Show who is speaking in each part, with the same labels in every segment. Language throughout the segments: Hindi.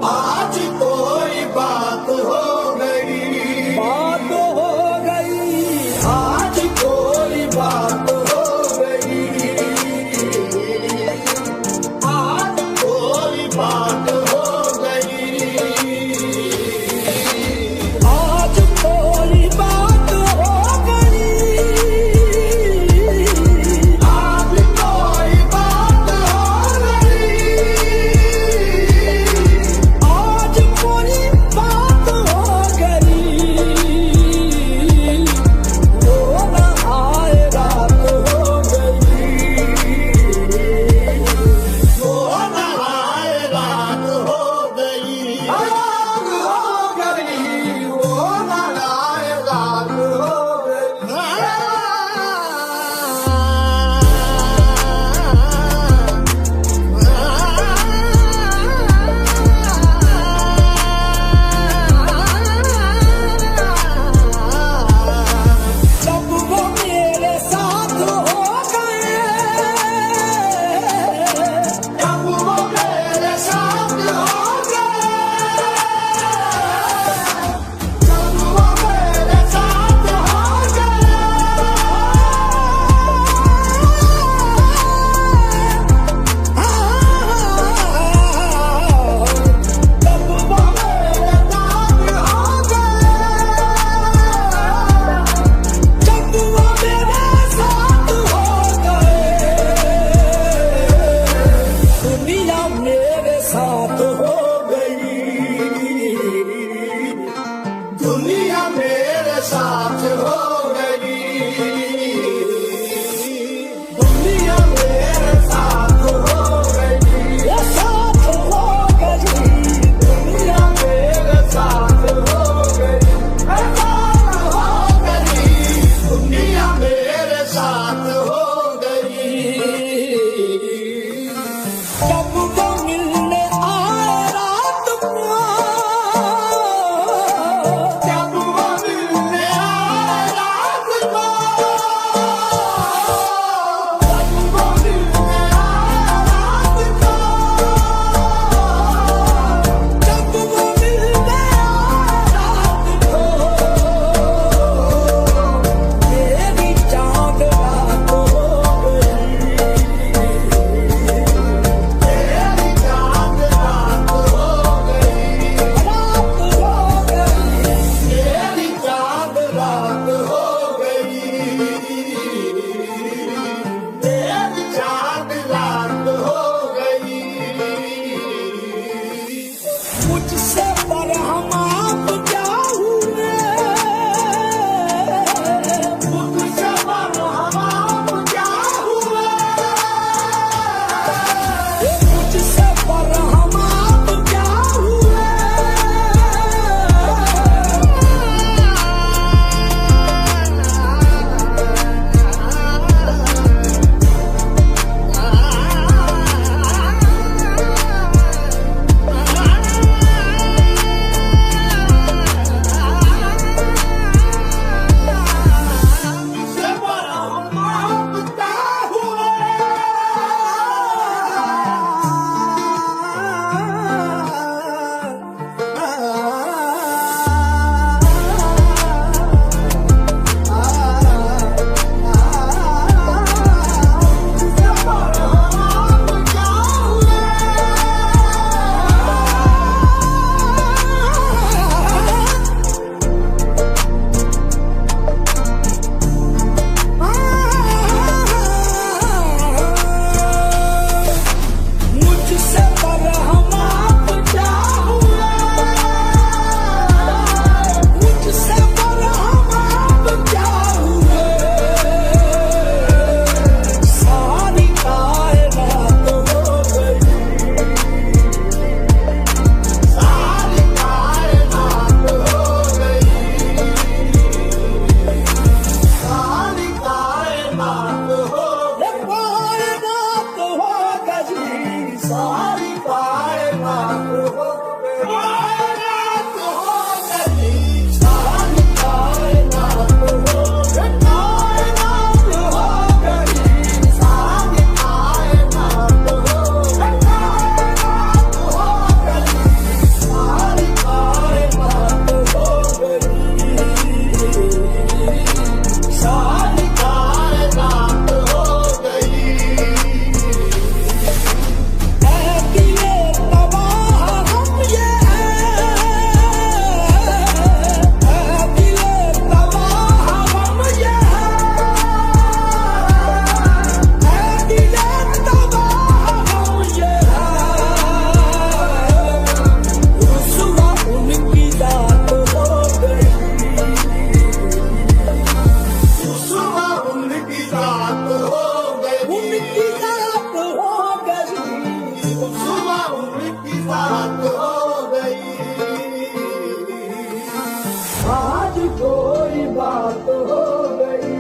Speaker 1: आज कोई बात हो गई,
Speaker 2: बात हो गई,
Speaker 1: आज कोई बात हो गई, आज कोई बात हो गई,
Speaker 2: आज कोई बात हो गई,
Speaker 1: आज कोई बात हो गई,
Speaker 2: आज कोई बात हो गई, वो न आए रात हो गई,
Speaker 1: वो न आए रात हो गई, रात हो गई, वो न आए रात हो
Speaker 2: जब वो मेरे साथ हो गए,
Speaker 1: जब वो मेरे साथ हो गए, जब वो मेरे साथ हो गए,
Speaker 2: जब वो
Speaker 1: मेरे साथ हो गए,
Speaker 2: जब वो मेरे साथ हो गए, दुनिया मेरे साथ हो गई,
Speaker 1: दुनिया मेरे साथ हो गई, दुनिया मेरे साथ हो गई,
Speaker 2: ये साथ हो गई,
Speaker 1: दुनिया मेरे साथ हो गई, साथ हो गई, दुनिया मेरे साथ हो गई,
Speaker 2: जब वो मिलने आए रात को,
Speaker 1: जब वो मिलने आए रात को, जब वो मिलने आए रात को,
Speaker 2: जब वो मिलने आए रात को, मेरी चांद रात हो गई,
Speaker 1: तेरी चाँद रात हो गई,
Speaker 2: रात हो गई,
Speaker 1: तेरी चाँद रात हो गई, तेरी चाँद रात हो गई,
Speaker 2: मुझसे पर हम आप क्या हुए,
Speaker 1: मुझसे पर हम आप क्या हुए,
Speaker 2: मुझसे पर हम आप क्या हुए,
Speaker 1: मुझसे पर हम आप क्या हुए, मुझसे पर हम आप क्या हुए,
Speaker 2: मुझसे पर हम आप क्या हुए, मुझसे पर हम आप क्या हुए, सारी कायनात हो गई,
Speaker 1: सारी कायनात हो गई, सारी कायनात हो
Speaker 2: ये कायनात हो गई,
Speaker 1: सारी कायनात हो गई, कायनात हो गई, सारी कायनात हो गई, कायनात हो गई, सारी कायनात हो गई, कायनात सुबह उम्र की बात हो गई।
Speaker 2: आज कोई बात हो गई,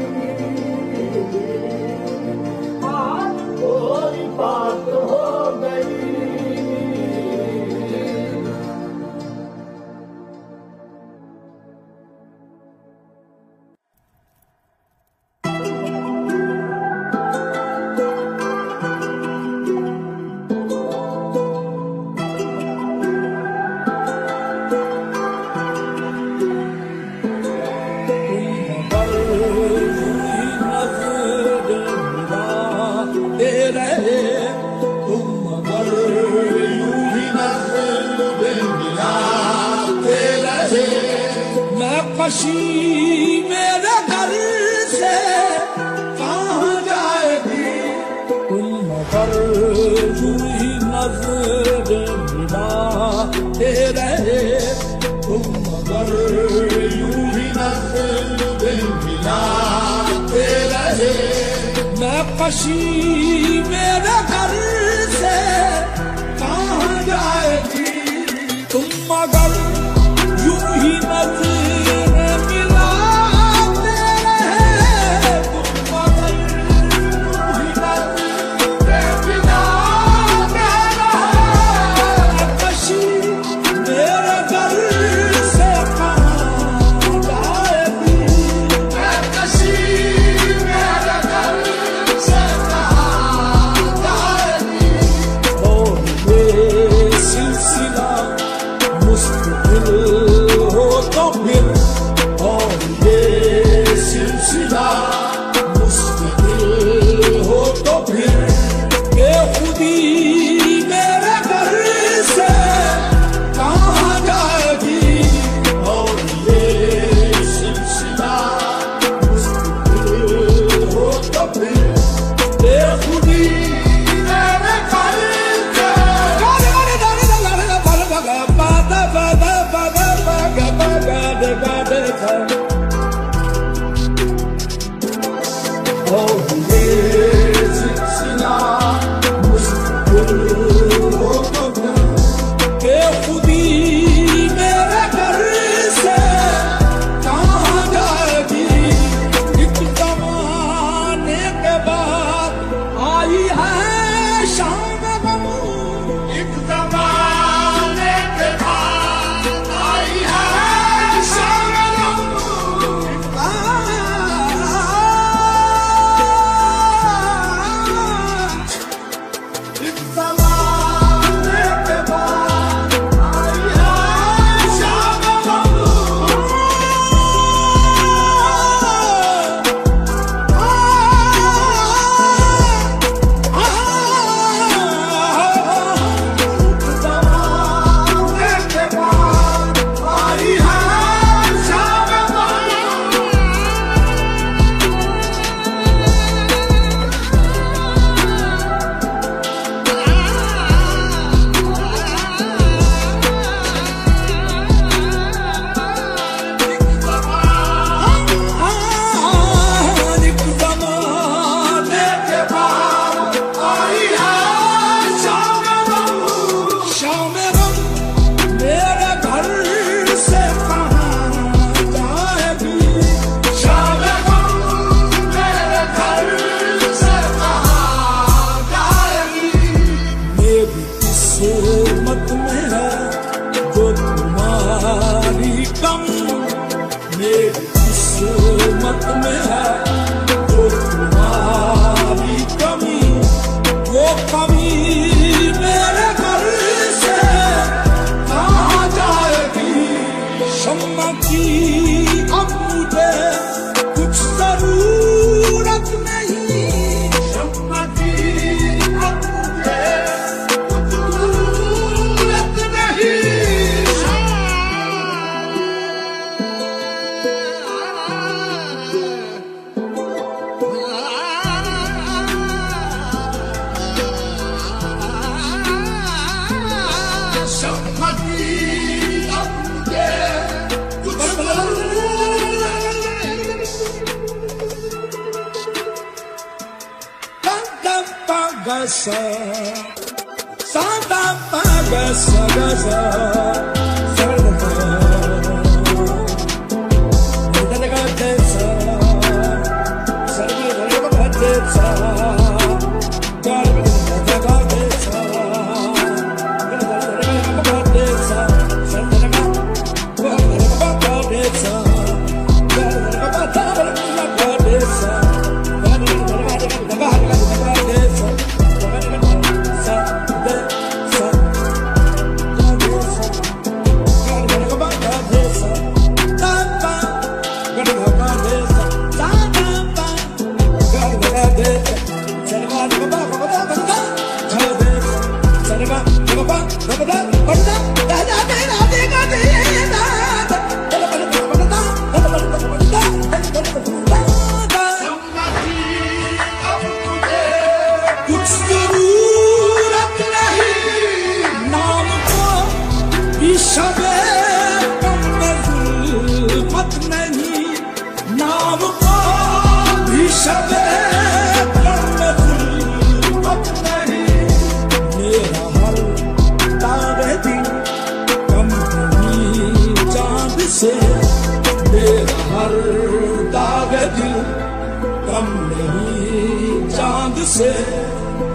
Speaker 2: आज
Speaker 1: कोई बात हो गई।
Speaker 2: कशी मेरे घर से कहाँ जाएगी, तुम मगर यूं ही नजर मिलाते रहे, तुम मगर यूं ही नजर मिलाते रहे। मैं कशी मेरे घर से कहाँ जाएगी, तुम मगर यूं ही नजर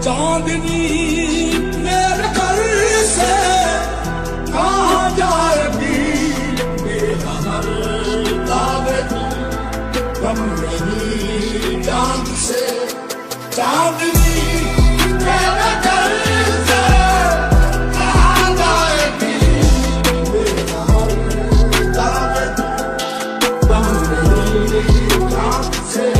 Speaker 2: चांदनी मेरे घर से कहाँ जाएगी, मेरा हर दाग कम नहीं चांद से। चांदनी मेरे घर से कहाँ जाएगी, मेरा हर दाग कम नहीं चांद से।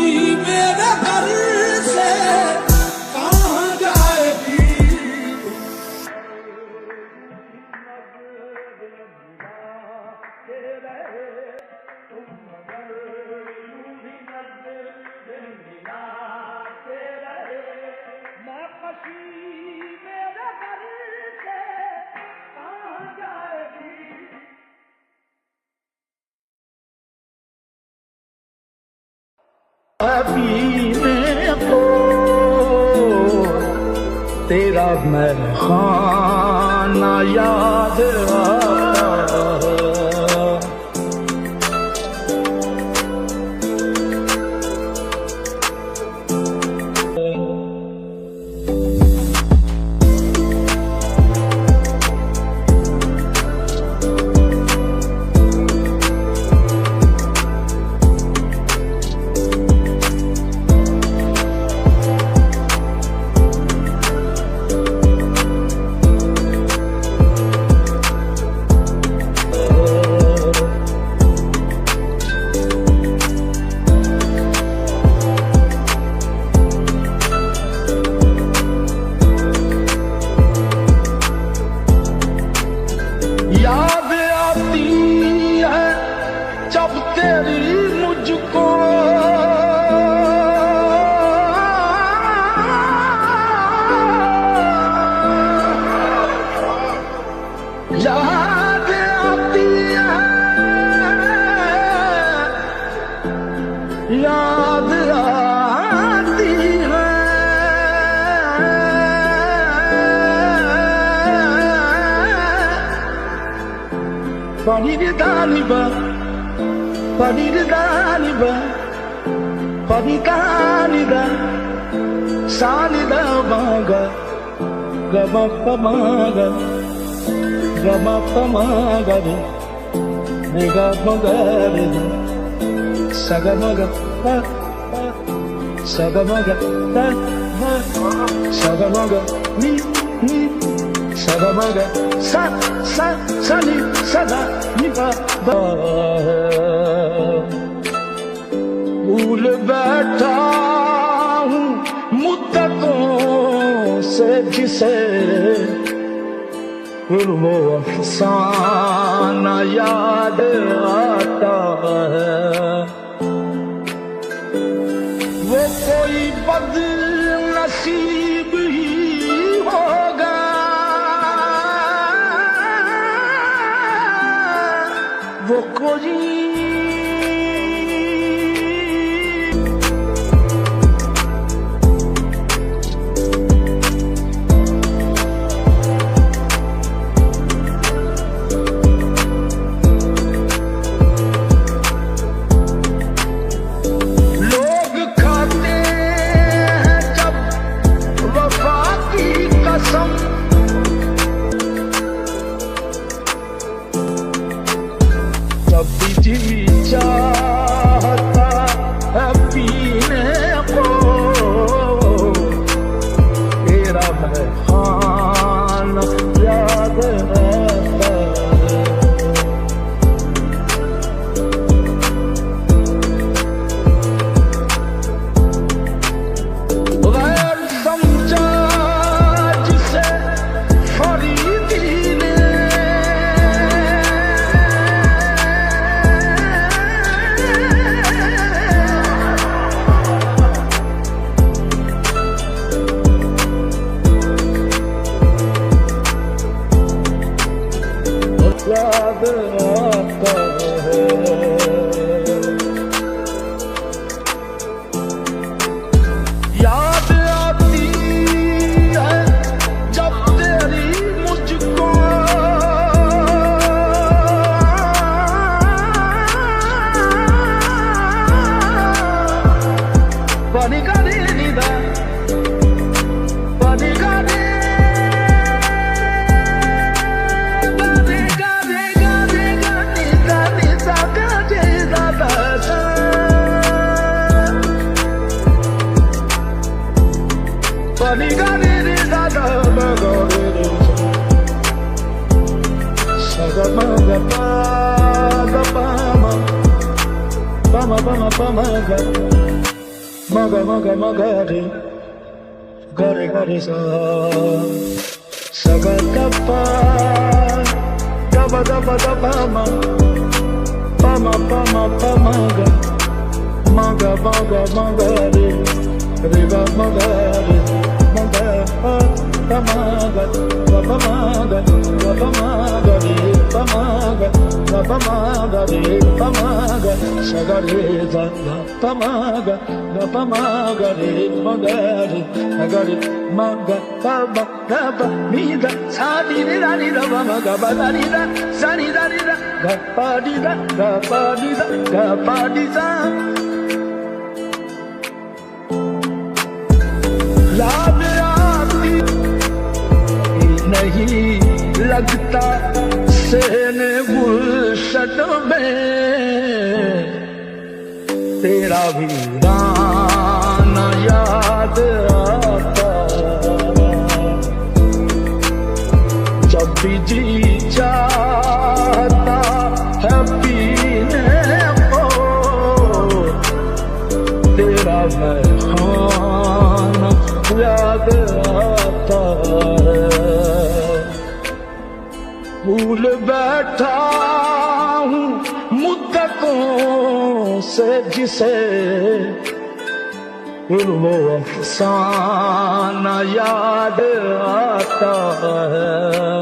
Speaker 2: मेरे घर से कहाँ जाएगी,
Speaker 1: पीने को तेरा मैं खाना याद आता। Padidaniba, Padidaniba, Padidanida, Salida Baga, Gabapamaga, Gabapamaga, Megapagari, Sagamaga, Sagamaga, Sagamaga, Sagamaga, Sali, Sada, Nipa, भूल बैठा हूँ मुद्दतों से जिसे फिर वो अफसाना याद आता है। वो कोई बदनसीब ही होगा, वो कोई जब जी चाहता है पीने को तेरा बहाना याद आता है। गैर समझा जिसे फरीदी ने याद आता है। याद आती है जब तेरी मुझको पानी का नींदा पानी का Gare gare sa saga dapa daba daba daba ma pama pama pama ga maga maga maga re re ga maga re maga pama ga pama ga pama ga re pama ga pama ga re pama ga saga re za pama ga pama ga re maga re maga re maga pama daba mi da sa di re da ni da ma ga ba da ni da sa ni da ni da ga pa di da ga pa di da ga pa di sa याद आती नहीं लगता सहने गुलशन में तेरा वीराना याद आता जब भी जी चाहता है पीने को तेरा बहाना याद आता है। भूल बैठा हूँ मुद्दतों से जिसे फिर वो अफसाना याद आता है।